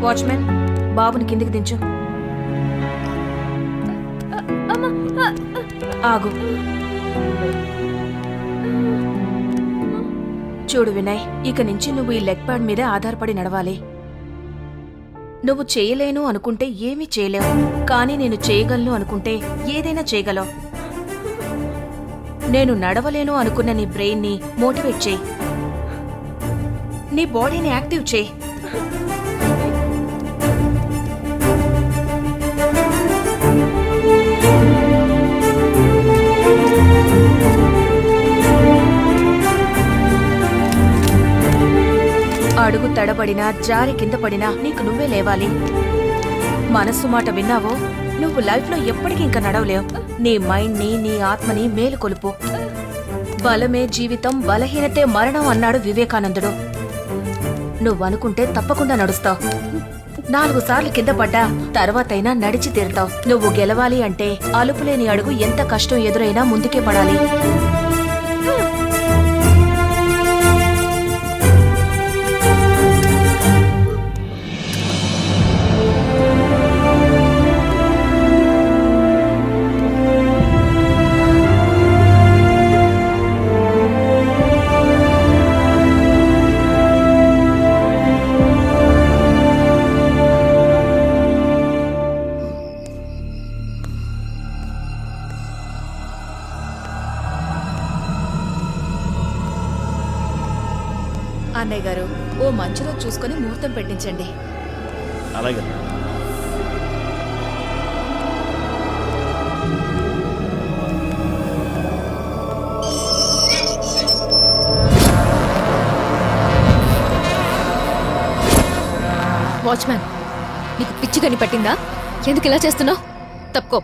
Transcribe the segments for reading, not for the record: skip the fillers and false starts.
Watchman, బాబుని కిందికి దించు. ఆగు. చూడు వినయ్, ఇక నుంచి నువ్వు ఈ లెగ్ ప్యాడ్ మీదే ఆధారపడి నడవాలి. నువ్వు చేయలేను అనుకుంటే ఏమీ చేయలేవు, కానీ నేను చేయగలను అనుకుంటే ఏదైనా చేయగలవు. నేను నడవలేను అనుకున్న నీ బ్రెయిన్ని మోటివేట్ చేయి, నీ బాడీని యాక్టివ్ చేయి. అడుగు తడబడినా జారి కింద పడినా నీకు నువ్వే లేవాలి. మనస్సు మాట విన్నావో నువ్వు లైఫ్లో ఎప్పటికీ ఇంకా నడవలేవు. నీ మైండ్ని, నీ ఆత్మని మేలుకొలుపు. బలమే జీవితం, బలహీనతే మరణం అన్నాడు వివేకానందుడు. నువ్వనుకుంటే తప్పకుండా నడుస్తావు. 4 సార్లు కింద పడ్డా తర్వాతైనా నడిచి తీరుతావు. నువ్వు గెలవాలి అంటే అలుపులేని అడుగు ఎంత కష్టం ఎదురైనా ముందుకే పడాలి. అన్నయ్య గారు, ఓ మంచి రోజు చూసుకుని ముహూర్తం పెట్టించండి. అలాగే. వాచ్మ్యాన్, నీకు పిచ్చి గని పట్టిందా? ఎందుకు ఇలా చేస్తున్నావు? తప్పుకో.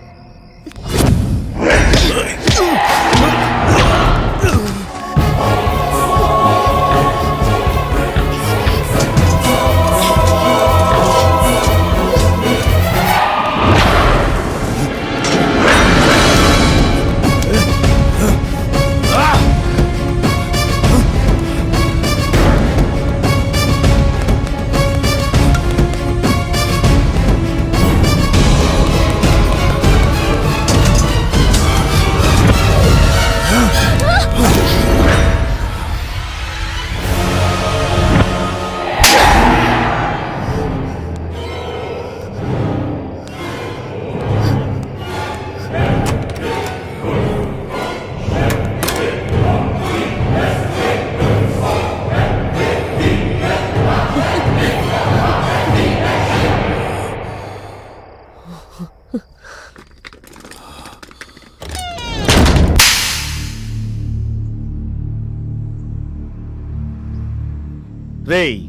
రేయ్,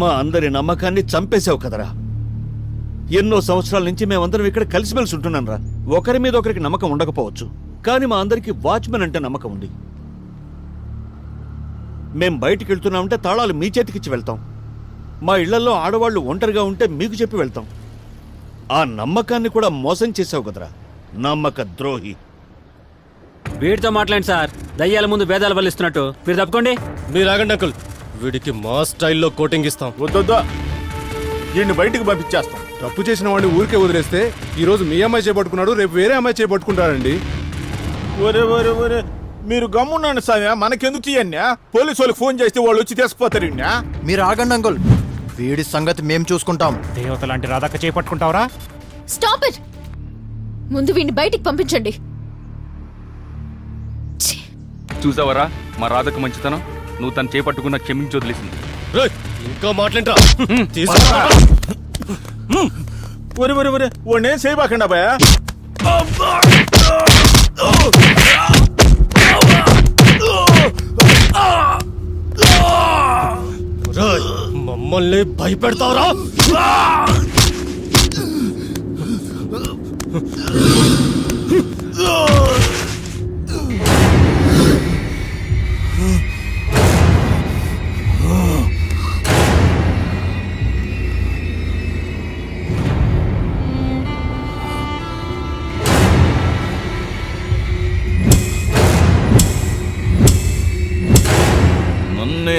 మా అందరి నమ్మకాన్ని చంపేశావు కదరా. ఎన్నో సంవత్సరాల నుంచి మేమందరం ఇక్కడ కలిసిమెలిసి ఉంటున్నాం రా. ఒకరి మీద ఒకరికి నమ్మకం ఉండకపోవచ్చు, కానీ మా అందరికి వాచ్మెన్ అంటే నమ్మకం ఉంది. మేం బయటికి వెళ్తున్నామంటే తాళాలు మీ చేతికిచ్చి వెళ్తాం. మా ఇళ్లలో ఆడవాళ్లు ఒంటరిగా ఉంటే మీకు చెప్పి వెళ్తాం. ఆ నమ్మకాన్ని కూడా మోసం చేశావు కదరా, నమ్మక ద్రోహి. వీడితో మాట్లాడండి సార్, దయ్యాల ముందు వేదాలు వల్లిస్తున్నట్టు. మీరు తప్పుకోండి. మీరు ఆగండి అంకుల్, వీడికి మా స్టైల్లో కోటింగ్ ఇస్తాం. వద్దొద్దా, వీడిని బయటికి పంపించేస్తాం. తప్పు చేసిన వాడిని ఊరికే వదిలేస్తే ఈ రోజు మీ అమ్మాయి చేపట్టుకున్నాడు, రేపు వేరే అమ్మాయి చేపట్టుకుంటారండి. ఒరే ఒరే ఒరే, మీరు గమ్మున్నాను సామ్యా, మనకెందుకు తీయన్యా? పోలీసు వాళ్ళకి ఫోన్ చేస్తే వాళ్ళు వచ్చి తీసుకుపోతారు. మీరు ఆగండి అంకుల్, వీడి సంగతి మేం చూసుకుంటాం. దేవత లాంటి రాధక్క చేపట్టుకుంటావరా? Stop it. ముందు వీడిని బయటికి పంపించండి. చూసావరా మా రాధకు మంచితనం? నువ్వు తను చేపట్టుకున్న క్షమించి వదిలేసింది. ఇంకా మాట్లాడరా? ఒరే ఒరే ఒరే, వాడినేం చేయబాకండి అబ్బాయా. మమ్మల్ని భయపెడతావరా?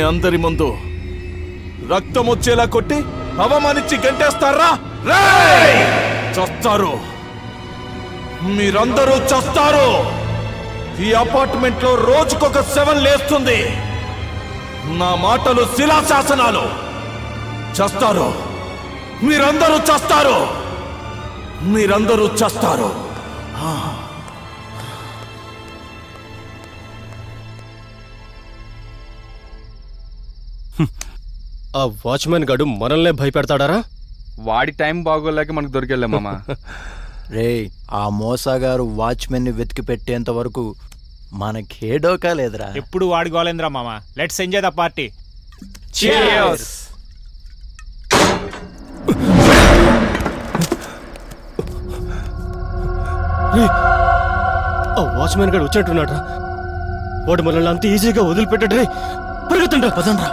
అందరి ముందు రక్తం వచ్చేలా కొట్టి అవమానించి గంటేస్తారా? రేయ్! చస్తారు, మీరందరూ చస్తారు. ఈ అపార్ట్మెంట్ లో రోజుకొక 7 లేస్తుంది. నా మాటలు శిలాశాసనాలు. చస్తారు, మీరందరూ చస్తారు, మీరందరూ చస్తారు. ఆ వాచ్మెన్ గడు మనల్నే భయపెడతాడారా? వాడి టైం బాగోలేక మనకు దొరికెళ్ళాం మామ. రే, ఆ మోసాగారు వాచ్మెన్ ని వెతికి పెట్టేంత వరకు మనకే డోకా లేదురా. ఎప్పుడు వాడి గోలేంద్రా మామ. Let's enjoy the party. ఆ వాచ్మెన్ గడు వచ్చేట్టున్నాడు. వాడు మనల్ని అంత ఈజీగా వదిలిపెట్టాడు. రే పరిగెత్తండి, పదండ్రా.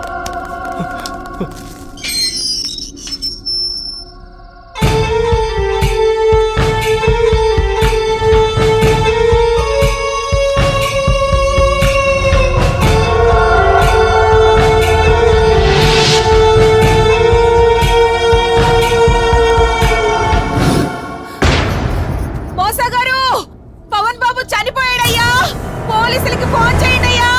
మోసగారు, పవన్ బాబు చనిపోయాడయ్యా. పోలీసులకి ఫోన్ చేయండి అయ్యా.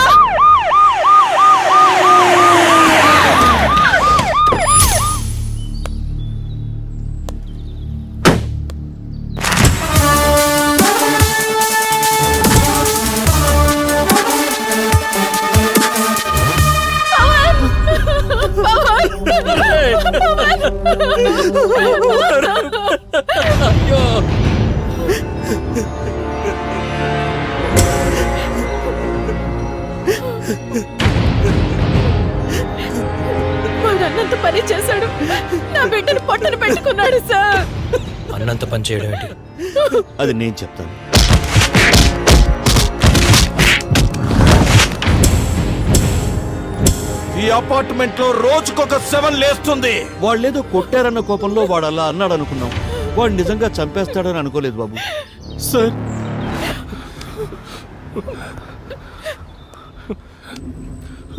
వాడు అన్నంత పని చేశాడు. నా బిడ్డను పొట్టను పెట్టుకున్నాడు సార్. అన్నంత పని చేయడం ఏంటి? అది నేను చెప్తాను. ఈ అపార్ట్మెంట్ లో రోజుకొక 7 లేస్తుంది. వాళ్ళేదో కొట్టారన్న కోపంలో వాడు అలా అన్నాడు అనుకున్నాం. వాడు నిజంగా చంపేస్తాడని అనుకోలేదు బాబు. సార్,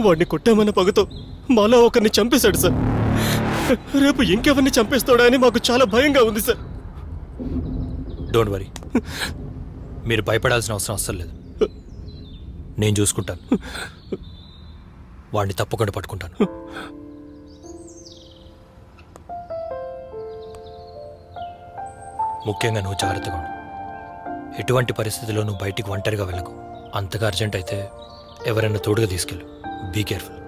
వాడిని కొట్టామన్న పగతో మాలో ఒకరిని చంపేశాడు సార్. రేపు ఇంకెవరిని చంపేస్తాడా అని మాకు చాలా భయంగా ఉంది సార్. డోంట్ వరీ, మీరు భయపడాల్సిన అవసరం అస్సలు లేదు. నేను చూసుకుంటాను. వాడిని తప్పకుండా పట్టుకుంటాను. ముఖ్యంగా నువ్వు జాగ్రత్తగా ఉండు. ఎటువంటి పరిస్థితుల్లో నువ్వు బయటికి ఒంటరిగా వెళ్ళకు. అంతగా అర్జెంట్ అయితే ఎవరైనా తోడుగా తీసుకెళ్ళు. Be careful.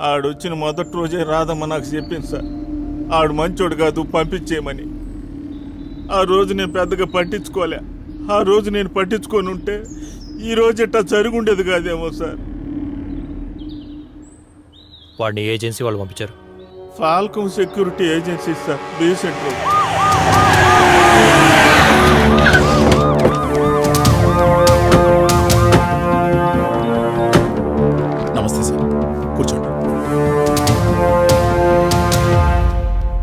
ఆడొచ్చిన మొదటి రోజే రాదమ్మ నాకు చెప్పింది సార్, ఆడు మంచోడు కాదు, పంపించేయమని. ఆ రోజు నేను పెద్దగా పట్టించుకోలే. ఆ రోజు నేను పట్టించుకొని ఉంటే ఈ రోజు ఇట్టా జరుగుండేది కాదేమో సార్. వాడిని ఏ ఏజెన్సీ వాళ్ళు పంపించారు? ఫాల్కమ్ సెక్యూరిటీ ఏజెన్సీ సార్, డీసెంట్. నమస్తే సార్, కూర్చోండి.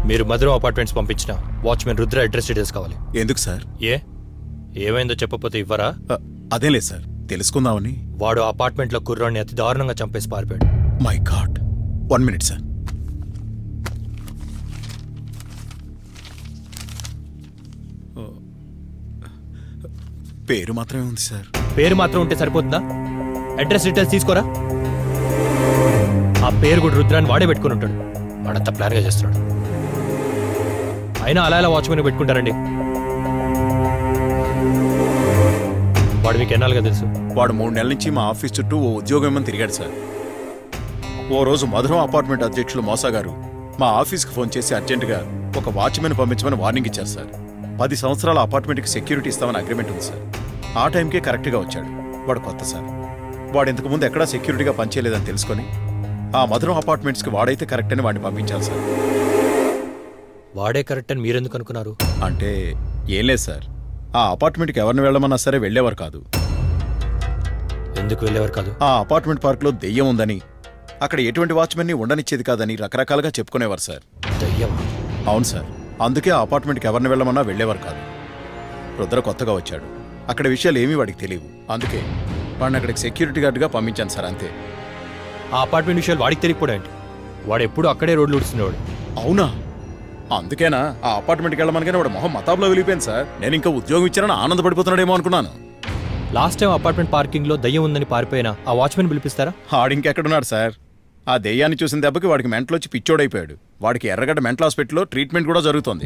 మీరు మధురం అపార్ట్మెంట్స్ పంపించిన వాచ్మెన్ రుద్ర అడ్రస్ డీటెయిల్స్ కావాలి. ఎందుకు సార్? ఏమైందో చెప్పకపోతే ఇవ్వరా? అదేం లేదు సార్, తెలుసుకుందామని. వాడు అపార్ట్మెంట్లో కుర్రాన్ని అతి దారుణంగా చంపేసి పారిపోయాడు. My God, 1 minute sir. పేరు మాత్రమే ఉంది సార్. పేరు మాత్రం ఉంటే సరిపోతుందా? అడ్రస్ డీటెయిల్స్ తీసుకోరా. ఆ పేరు కూడా రుద్రాన్ని వాడే పెట్టుకుని ఉంటాడు. వాడంతా ప్లాన్గా చేస్తున్నాడు. అయినా అలా ఎలా వాచ్మెన్ పెట్టుకుంటారండి? వాడు మీకు ఎన్నాళ్ళుగా తెలుసు? వాడు 3 నెలల నుంచి మా ఆఫీస్ చుట్టూ ఓ ఉద్యోగం ఏమని తిరిగాడు సార్. ఓ రోజు మధురం అపార్ట్మెంట్ అధ్యక్షులు మోసా గారు మా ఆఫీస్కి ఫోన్ చేసి అర్జెంటుగా ఒక వాచ్మెన్ పంపించమని వార్నింగ్ ఇచ్చారు సార్. 10 సంవత్సరాల అపార్ట్మెంట్కి సెక్యూరిటీ ఇస్తామని అగ్రిమెంట్ ఉంది సార్. ఆ టైంకే కరెక్ట్గా వచ్చాడు. వాడు కొత్త సార్. వాడు ఇంతకుముందు ఎక్కడా సెక్యూరిటీగా పనిచేయలేదని తెలుసుకొని ఆ మధురం అపార్ట్మెంట్స్కి వాడైతే కరెక్ట్ అని వాడిని పంపించాలి సార్. వాడే కరెక్ట్ అని మీరెందుకు అనుకున్నారు? అంటే ఏం లేదు సార్, ఆ అపార్ట్మెంట్కి ఎవరిని వెళ్ళమన్నా సరే వెళ్ళేవారు కాదు. ఎందుకు వెళ్ళేవారు కాదు? ఆ అపార్ట్మెంట్ పార్క్లో దెయ్యం ఉందని, అక్కడ ఎటువంటి వాచ్మెన్ని ఉండనిచ్చేది కాదని రకరకాలుగా చెప్పుకునేవారు సార్. దయ్యం? అవును సార్, అందుకే ఆ అపార్ట్మెంట్కి ఎవరిని వెళ్ళమన్నా వెళ్ళేవారు కాదు. రుద్ర కొత్తగా వచ్చాడు, అక్కడ విషయాలు ఏమీ వాడికి తెలియవు. అందుకే వాడిని అక్కడికి సెక్యూరిటీ గార్డ్గా పంపించాను సార్, అంతే. ఆ అపార్ట్మెంట్ విషయాలు వాడికి తెలియకపోవడం ఏంటి? వాడు ఎప్పుడు అక్కడే రోడ్లు ఉడుస్తున్నాడు. అవునా? అందుకేనా ఆ అపార్ట్మెంట్కి వెళ్ళమనగానే వాడు మొహం మతాబ్లో వెళ్ళిపోయింది సార్. నేను ఇంకా ఉద్యోగం ఇచ్చానని ఆనందపడిపోతున్నాడేమో అనుకున్నాను. లాస్ట్ టైం అపార్ట్మెంట్ పార్కింగ్లో దయ్యం ఉందని పారిపోయినా ఆ వాచ్మెన్ పిలిపిస్తారా? ఆడింకెక్కడున్నాడు సార్? ఆ దెయ్యాన్ని చూసిన దెబ్బకి వాడికి మెంటలొచ్చి పిచ్చోడైపోయాడు. వాడికి ఎర్రగడ్డ మెంటల్ హాస్పిటల్లో ట్రీట్మెంట్ కూడా జరుగుతోంది.